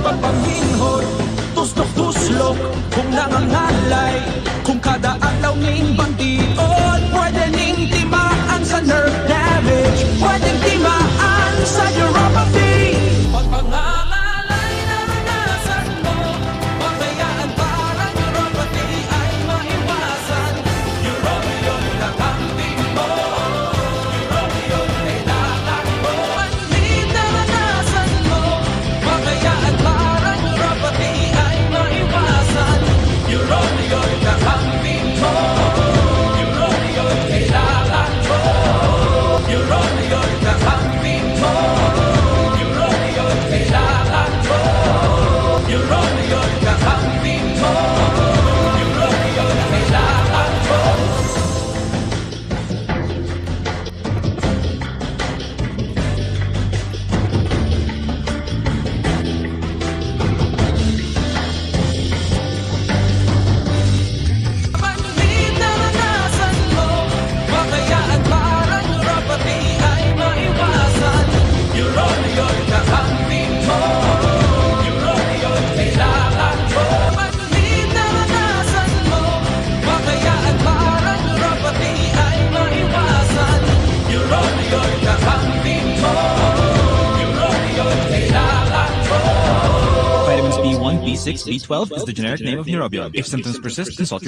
pagpanghinhod, tustok-tuslok, kung nangangalay, kung kada adlaw ning banditon, pwede ning timaan sa nerve damage, pwedeng timaan sa neuropathy. Pagpangangalay naranasan mo, makayaan parang neuropathy ay maiwasan. Eurobion kakambing mo, Eurobion kailangan mo. Panlit naranasan mo, makayaan parang neuropathy ay maiwasan. Eurobion kakambing mo, Eurobion kailangan mo. Eurobion kakambing mo, Eurobion kailangan mo. Eurobion kakambing mo, Eurobion kailangan mo. Panlit naranasan mo, makayaan parang neuropathy ay maiwasan. Eurobion kakambing mo, Eurobion kailangan mo. Panlit naranasan mo, makayaan parang neuropathy ay maiwasan. Eurobion kakambing mo, Eurobion kailangan mo. Vitamins B1, B6, B12 is the generic name of Neurobion. If symptoms persist, consult your